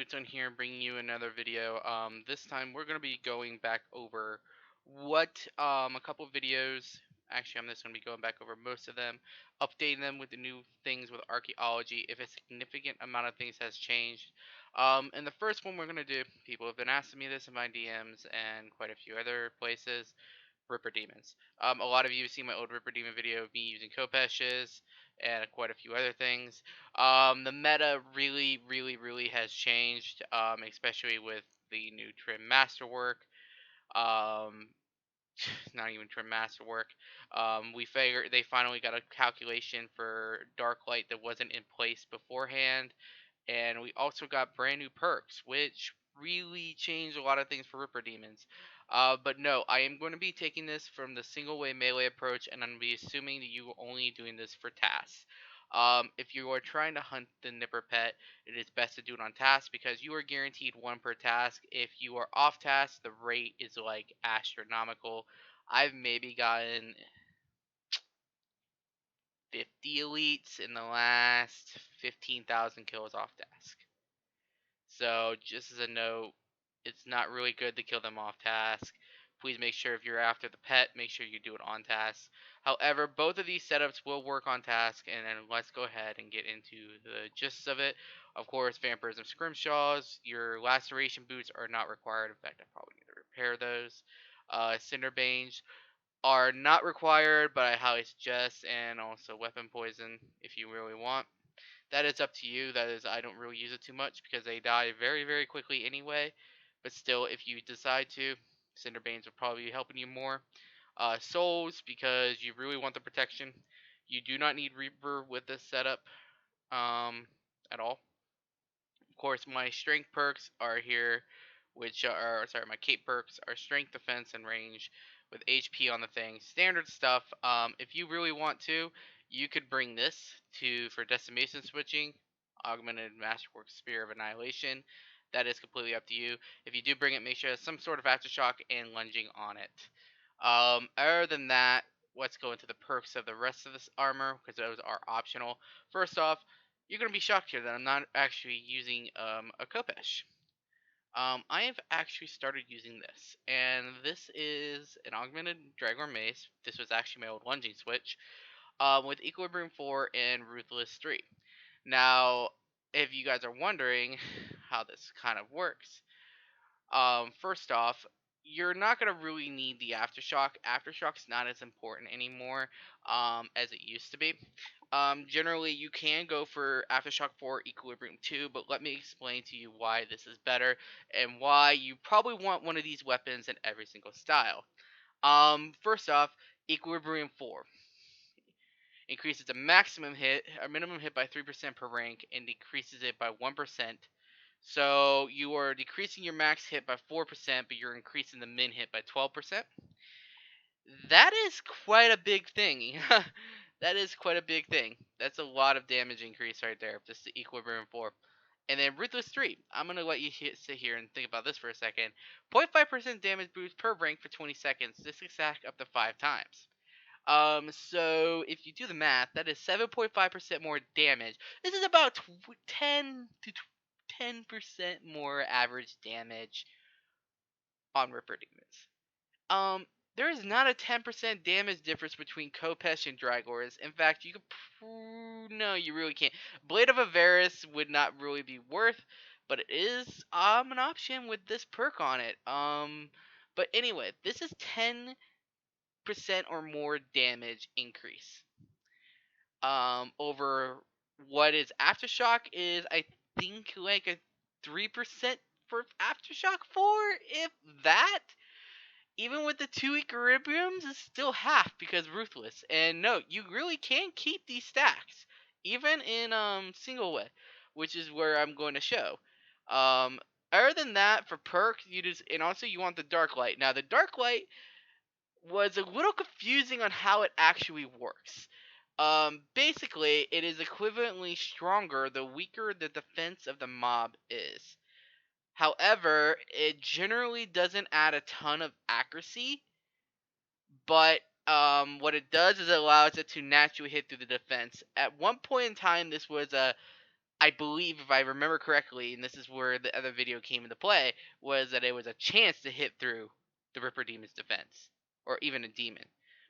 timesworn here, bringing you another video. This time we're gonna be going back over what a couple of videos. Actually, I'm just gonna be going back over most of them, updating them with the new things with archaeology. If a significant amount of things has changed. And the first one we're gonna do. People have been asking me this in my DMs and quite a few other places. Ripper Demons. A lot of you have seen my old Ripper Demon video of me using Kopeshes and quite a few other things. The meta really has changed, especially with the new trim masterwork. Um, not even trim masterwork. We figured they finally got a calculation for dark light that wasn't in place beforehand, and we also got brand new perks, which really changed a lot of things for Ripper Demons. But no, I am going to be taking this from the single way melee approach, and I'm going to be assuming that you are only doing this for tasks. If you are trying to hunt the Nipper pet, it is best to do it on task because you are guaranteed one per task. If you are off task, the rate is like astronomical. I've maybe gotten 50 elites in the last 15,000 kills off task. So just as a note, it's not really good to kill them off task. Please make sure if you're after the pet, make sure you do it on task. However, both of these setups will work on task, and then let's go ahead and get into the gist of it. Of course, Vampirism Scrimshaws, your laceration boots are not required. In fact, I probably need to repair those. Cinderbanes are not required, but I highly suggest, and also weapon poison if you really want. That is up to you. That is, I don't really use it too much because they die very quickly anyway. But still, if you decide to, Cinderbanes will probably be helping you more. Souls, because you really want the protection. You do not need Reaper with this setup at all. Of course, my strength perks are here, which are, sorry, my cape perks are strength, defense, and range with HP on the thing. Standard stuff. If you really want to, you could bring this to for decimation switching, augmented masterwork spear of annihilation. That is completely up to you. If you do bring it, make sure it has some sort of aftershock and lunging on it. Other than that, let's go into the perks of the rest of this armor because those are optional. First off, you're gonna be shocked here that I'm not actually using a Kopesh. I have actually started using this, and this is an augmented Dragor Mace. This was actually my old lunging switch, with Equilibrium 4 and Ruthless 3. Now, if you guys are wondering how this kind of works, first off, you're not gonna really need the aftershock. Aftershock's not as important anymore, as it used to be. Generally, you can go for Aftershock 4 Equilibrium 2, but let me explain to you why this is better and why you probably want one of these weapons in every single style. First off, Equilibrium 4 increases the maximum hit or minimum hit by 3% per rank and decreases it by 1%. So you are decreasing your max hit by 4%, but you're increasing the min hit by 12%. That is quite a big thing. That is quite a big thing. That's a lot of damage increase right there, just the Equilibrium 4. And then Ruthless 3. I'm going to let you sit here and think about this for a second. 0.5% damage boost per rank for 20 seconds. This can stack up to 5 times. So if you do the math, that is 7.5% more damage. This is about 10 to 10% more average damage on Ripper Demons. There is not a 10% damage difference between Kopesh and Dragors. In fact, you could no, you really can't. Blade of Avaris would not really be worth, but it is an option with this perk on it. But anyway, this is 10% or more damage increase. Over what is Aftershock is I think like a 3% for Aftershock 4, if that. Even with the 2 equilibriums, it's still half because Ruthless. And no, you really can keep these stacks, even in single way, which is where I'm going to show. Other than that, for perks, you just and also you want the Dark Light. Now the Dark Light was a little confusing on how it actually works. Basically, it is equivalently stronger the weaker the defense of the mob is. However, it generally doesn't add a ton of accuracy, but what it does is it allows it to naturally hit through the defense. At one point in time, this was a I believe, if I remember correctly, and this is where the other video came into play, was that it was a chance to hit through the Ripper Demon's defense, or even a demon.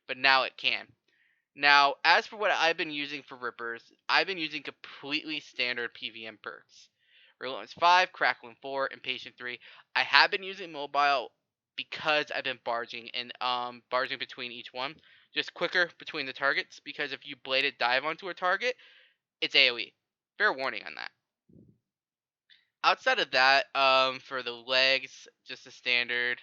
But now it can. Now, as for what I've been using for Rippers, I've been using completely standard PVM perks. Relentless 5, Crackling 4, Impatient 3. I have been using mobile because I've been barging and barging between each one. Just quicker between the targets, because if you bladed dive onto a target, it's AoE. Fair warning on that. Outside of that, for the legs, just a standard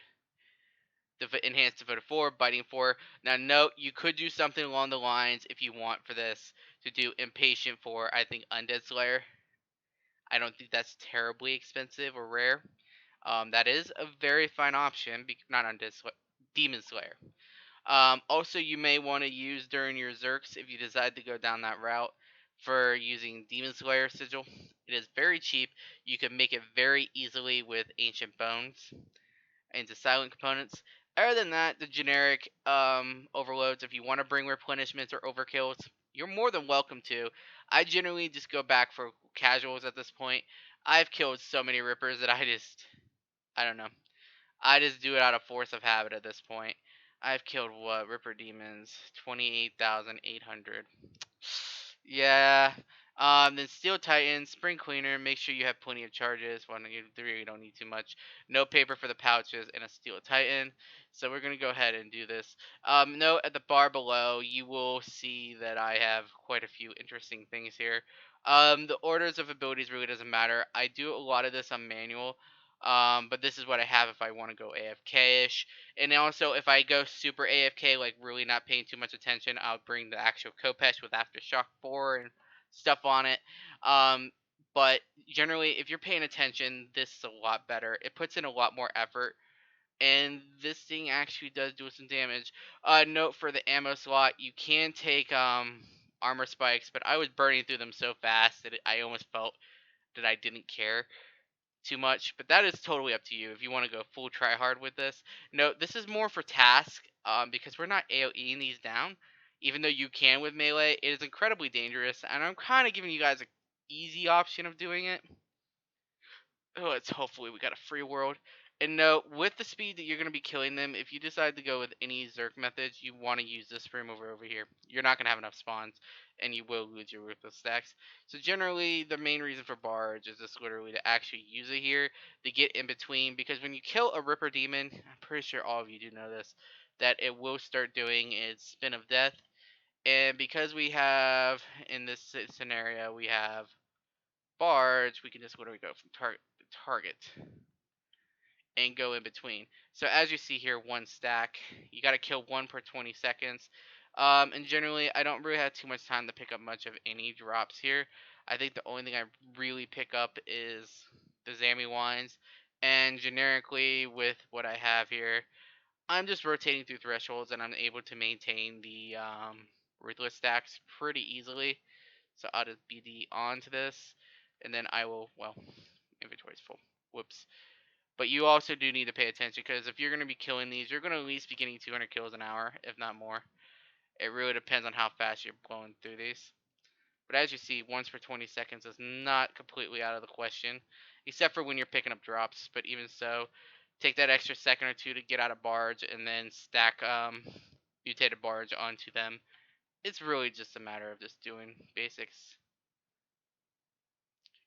enhanced devoted 4, biting 4. Now note, you could do something along the lines, if you want for this, to do impatient for, I think, Undead Slayer. I don't think that's terribly expensive or rare. That is a very fine option, not Undead Slayer, Demon Slayer. Also, you may want to use during your Zerks, if you decide to go down that route, for using Demon Slayer Sigil. It is very cheap. You can make it very easily with Ancient Bones into silent components. Other than that, the generic overloads, if you want to bring replenishments or overkills, you're more than welcome to. I generally just go back for casuals at this point. I've killed so many rippers that I don't know. I just do it out of force of habit at this point. I've killed what? Ripper demons? 28,800. Yeah. Then Steel Titan, Spring Cleaner, make sure you have plenty of charges. 1, 2, 3, you don't need too much. No paper for the pouches, and a Steel Titan. So we're going to go ahead and do this. Note at the bar below, you will see that I have quite a few interesting things here. The orders of abilities really doesn't matter. I do a lot of this on manual. But this is what I have if I want to go AFK-ish. And also, if I go super AFK, like really not paying too much attention, I'll bring the actual Kopesh with Aftershock 4 and stuff on it. Um, but generally, if you're paying attention, this is a lot better. It puts in a lot more effort. And this thing actually does do some damage. Note for the ammo slot, you can take armor spikes, but I was burning through them so fast that I almost felt that I didn't care too much, but that is totally up to you if you want to go full try hard with this. No, this is more for task, because we're not AoEing these down. Even though you can with melee, it is incredibly dangerous, and I'm kind of giving you guys an easy option of doing it. Oh, it's hopefully we got a free world. And no, with the speed that you're going to be killing them, if you decide to go with any Zerk methods, you want to use this room over here. You're not going to have enough spawns, and you will lose your ruthless stacks. So generally, the main reason for Barge is just literally to actually use it here, to get in between, because when you kill a Ripper Demon, I'm pretty sure all of you do know this, that it will start doing its Spin of Death. And because we have, in this scenario, we have Barge, we can just literally go from target to target and go in between. So as you see here, one stack, you got to kill one per 20 seconds. And generally, I don't really have too much time to pick up much of any drops here. I think the only thing I really pick up is the Zammy wines. And generically, with what I have here, I'm just rotating through thresholds, and I'm able to maintain the ruthless stacks pretty easily. So I'll just BD onto this, and then I will, well, inventory's full. Whoops. But you also do need to pay attention, because if you're going to be killing these, you're going to at least be getting 200 kills an hour, if not more. It really depends on how fast you're blowing through these. But as you see, once per 20 seconds is not completely out of the question, except for when you're picking up drops. But even so, take that extra second or two to get out of barge, and then stack mutated barge onto them. It's really just a matter of just doing basics.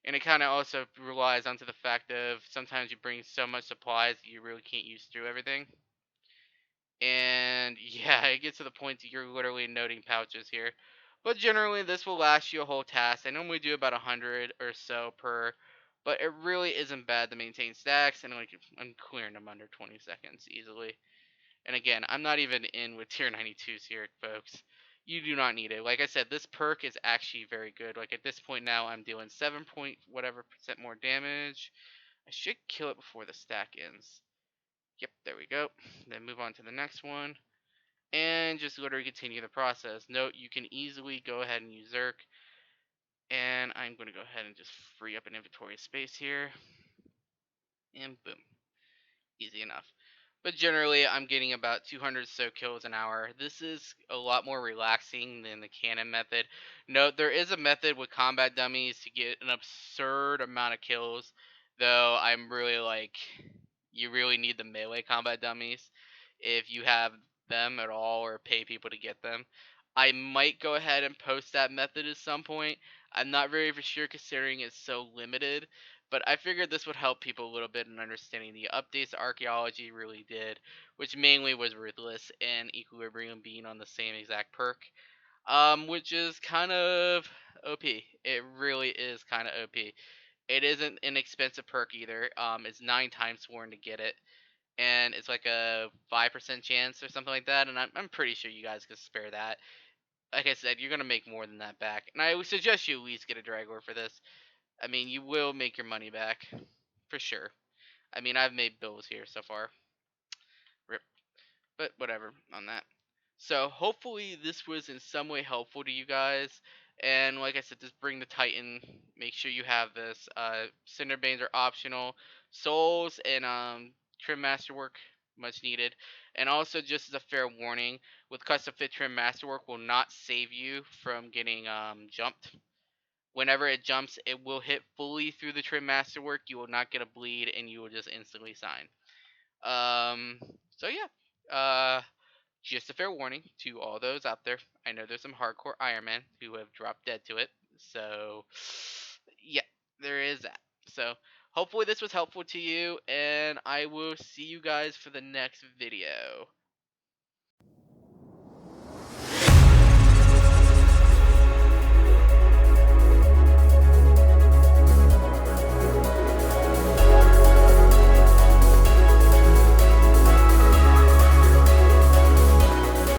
And it kind of also relies onto the fact of sometimes you bring so much supplies that you really can't use through everything. And yeah, it gets to the point that you're literally noting pouches here. But generally, this will last you a whole task. I normally do about 100 or so per, but it really isn't bad to maintain stacks, and like I'm clearing them under 20 seconds easily. And again, I'm not even in with tier 92s here, folks. You do not need it. Like I said, this perk is actually very good. Like at this point now, I'm doing 7 point whatever percent more damage. I should kill it before the stack ends. Yep, there we go. Then move on to the next one. And just literally continue the process. Note, you can easily go ahead and use Zerk. And I'm going to go ahead and just free up an inventory space here. And boom. Easy enough. But generally, I'm getting about 200 so kills an hour. This is a lot more relaxing than the cannon method. Note, there is a method with combat dummies to get an absurd amount of kills, though I'm really like, you really need the melee combat dummies if you have them at all or pay people to get them. I might go ahead and post that method at some point. I'm not very for sure considering it's so limited, but I figured this would help people a little bit in understanding the updates Archaeology really did, which mainly was Ruthless and Equilibrium being on the same exact perk, which is kind of OP. It really is kind of OP. It isn't an expensive perk either. It's 9 timesworn to get it, and it's like a 5% chance or something like that, and I'm pretty sure you guys can spare that. Like I said, you're gonna make more than that back, and I would suggest you at least get a Dragor for this. I mean, you will make your money back, for sure. I mean, I've made bills here so far. Rip. But whatever on that. So hopefully this was in some way helpful to you guys. And like I said, just bring the Titan. Make sure you have this. Cinderbanes are optional. Souls and Trim Masterwork much needed. And also just as a fair warning, with custom fit Trim Masterwork will not save you from getting jumped. Whenever it jumps, it will hit fully through the Trim Masterwork. You will not get a bleed, and you will just instantly sign. Um, so yeah, just a fair warning to all those out there. I know there's some hardcore Iron Man who have dropped dead to it. So yeah, there is that. So hopefully this was helpful to you, and I will see you guys for the next video.